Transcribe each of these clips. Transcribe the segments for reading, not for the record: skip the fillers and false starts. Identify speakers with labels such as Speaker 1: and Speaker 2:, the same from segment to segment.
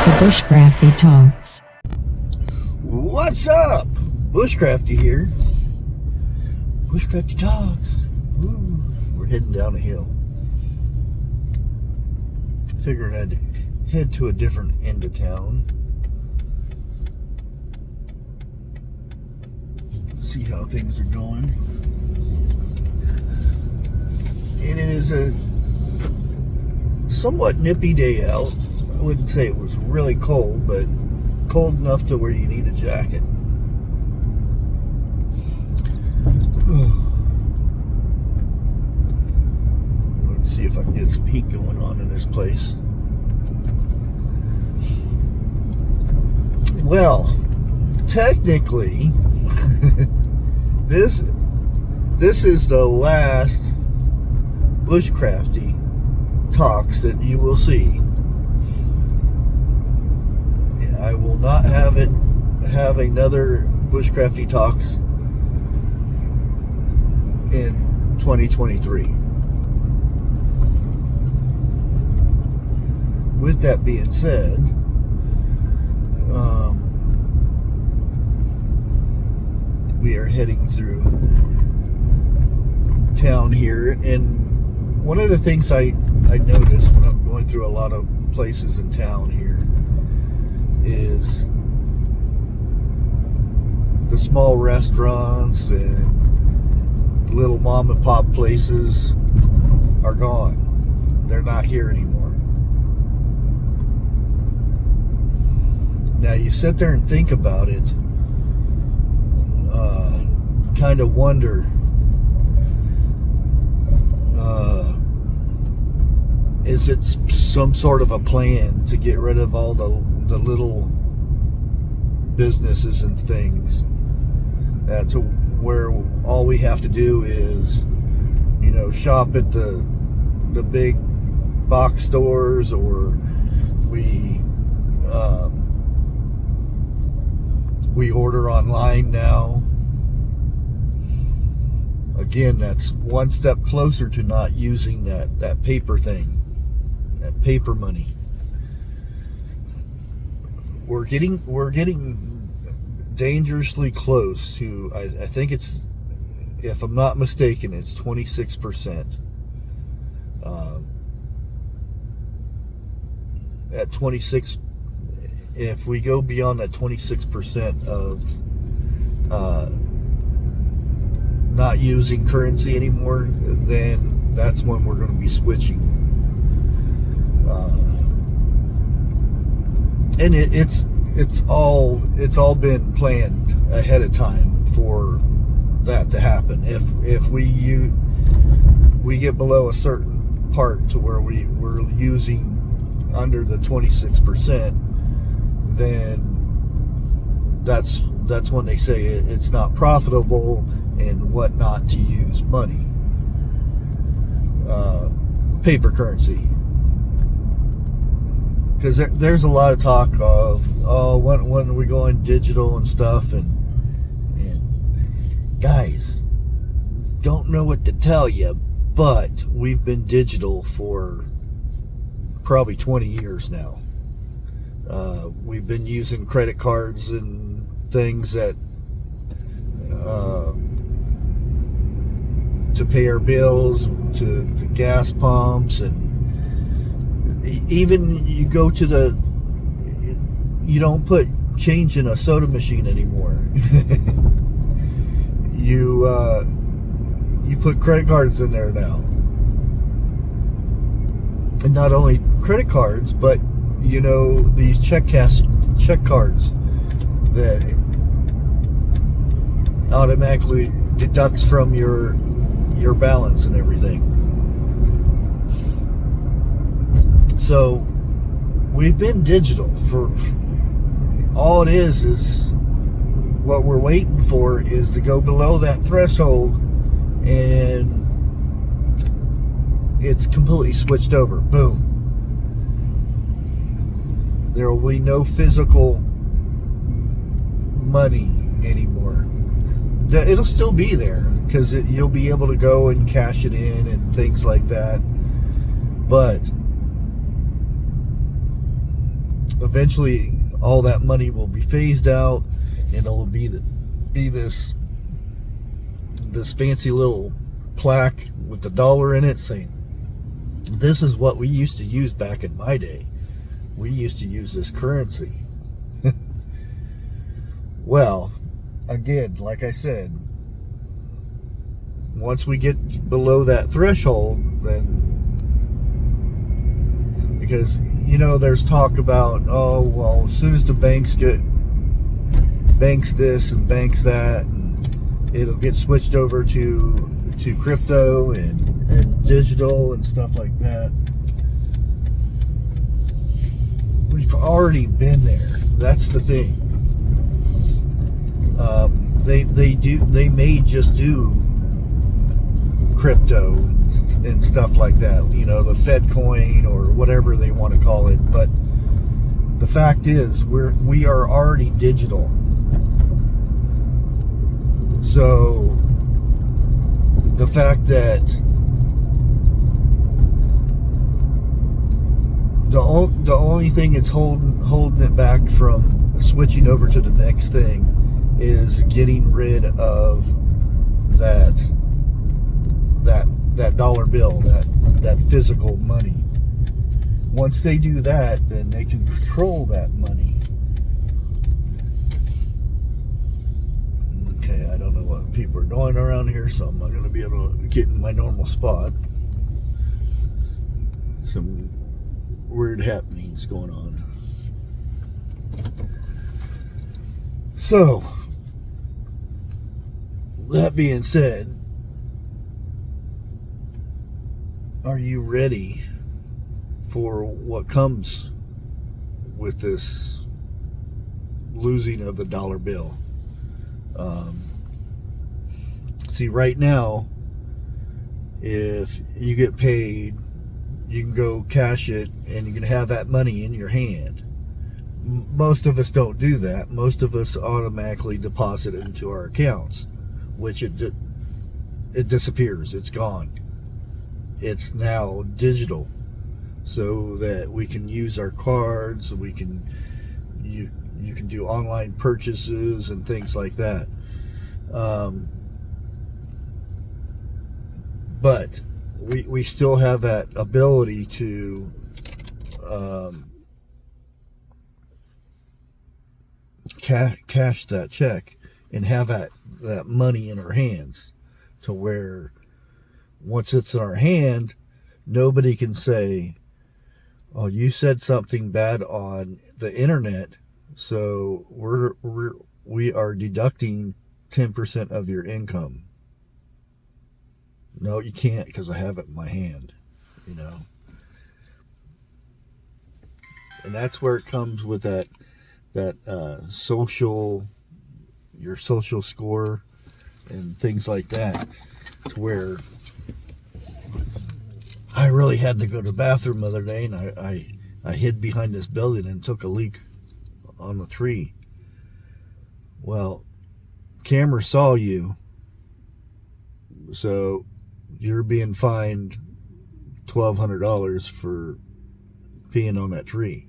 Speaker 1: The Bushcrafty Talks.
Speaker 2: What's up? Bushcrafty here. Bushcrafty Talks. Woo. We're heading down a hill. Figured I'd head to a different end of town. See how things are going. And it is a somewhat nippy day out. I wouldn't say it was really cold, but cold enough to where you need a jacket. Let's see if I can get some heat going on in this place. Well, technically, this is the last Bushcrafty Talks that you will see. I will not have another Bushcrafty Talks in 2023. With that being said, we are heading through town here, and one of the things I noticed when I'm going through a lot of places in town here is the small restaurants and little mom and pop places are gone. They're not here anymore. Now you sit there and think about it, kind of wonder, is it some sort of a plan to get rid of all the little businesses and things, to where all we have to do is, shop at the big box stores, or we order online now. Again, that's one step closer to not using that paper thing, that paper money. We're getting dangerously close to, I think it's, if I'm not mistaken, it's 26%. At 26, if we go beyond that 26% of not using currency anymore, then that's when we're going to be switching. And it's all been planned ahead of time for that to happen. If we get below a certain part to where we're using under the 26%, then that's when they say it's not profitable and what not to use money, paper currency. Because there's a lot of talk of, when are we going digital and stuff, and guys, don't know what to tell you, but we've been digital for probably 20 years now. We've been using credit cards and things that to pay our bills, to gas pumps, and even you go to you don't put change in a soda machine anymore. You put credit cards in there now. And not only credit cards, but these check cards that automatically deducts from your balance and everything. So we've been digital for all it is what we're waiting for is to go below that threshold, and it's completely switched over. Boom. There will be no physical money anymore. It'll still be there, because you'll be able to go and cash it in and things like that. But eventually all that money will be phased out, and it'll be this fancy little plaque with the dollar in it saying, this is what we used to use back in my day. We used to use this currency. Well, again, like I said, once we get below that threshold, then, because, you know, there's talk about, oh, well, as soon as the banks get banks this and banks that, and it'll get switched over to crypto and digital and stuff like that. We've already been there. That's the thing. They may just do crypto and stuff like that, you know, the Fed coin or whatever they want to call it. But the fact is, we are already digital. So the fact that the only thing that's holding it back from switching over to the next thing is getting rid of that dollar bill, that physical money. Once they do that, then they can control that money. Okay, I don't know what people are doing around here, so I'm not going to be able to get in my normal spot. Some weird happenings going on. So, that being said, are you ready for what comes with this losing of the dollar bill? See, right now, if you get paid, you can go cash it and you can have that money in your hand. Most of us don't do that. Most of us automatically deposit it into our accounts, which it disappears. It's gone. It's now digital, so that we can use our cards. You can do online purchases and things like that. But we still have that ability to cash that check and have that money in our hands, to where once it's in our hand, nobody can say, oh, you said something bad on the internet, so we are deducting 10% of your income. No, you can't, because I have it in my hand, you know. And that's where it comes with that your social score and things like that, to where I really had to go to the bathroom the other day, and I hid behind this building and took a leak on the tree. Well, camera saw you, so you're being fined $1,200 for peeing on that tree.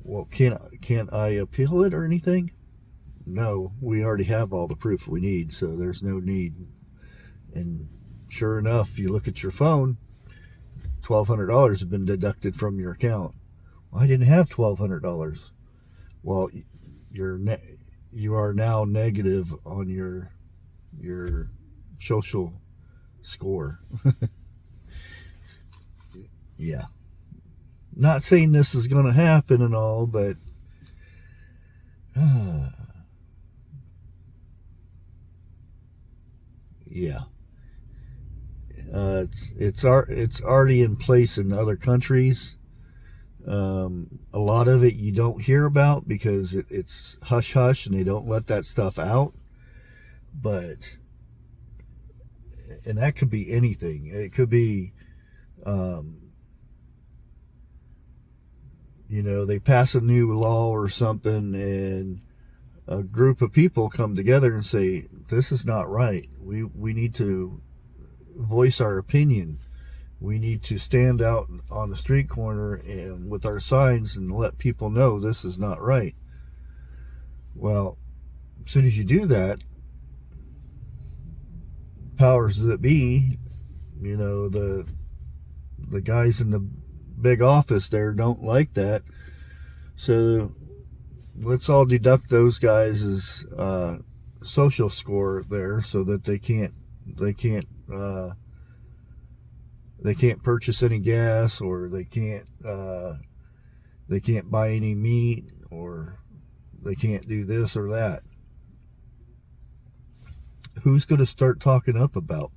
Speaker 2: Well, can't I appeal it or anything? No, we already have all the proof we need, so there's no need. And sure enough, you look at your phone, $1,200 has been deducted from your account. Well, I didn't have $1,200. Well, you are now negative on your social score. Yeah. Not saying this is going to happen and all, but yeah. It's already in place in other countries. A lot of it you don't hear about because it's hush hush and they don't let that stuff out. But, and that could be anything. It could be, you know, they pass a new law or something, and a group of people come together and say, this is not right. We need to voice our opinion. We need to stand out on the street corner and with our signs and let people know this is not right. Well, as soon as you do that, powers that be, the guys in the big office there don't like that. So let's all deduct those guys' social score there, so that they can't purchase any gas, or they can't buy any meat, or they can't do this or that. Who's going to start talking up about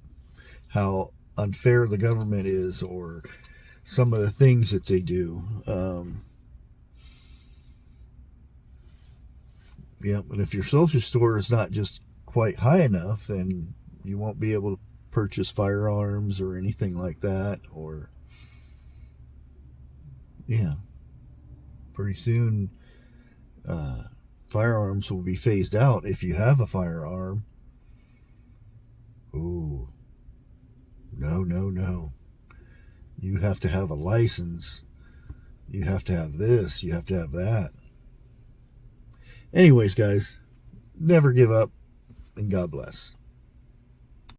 Speaker 2: how unfair the government is, or some of the things that they do? And if your social score is not just quite high enough, then you won't be able to purchase firearms or anything like that. Or pretty soon firearms will be phased out. If you have a firearm, no, you have to have a license, you have to have this, you have to have that. Anyways, guys, never give up, and God bless.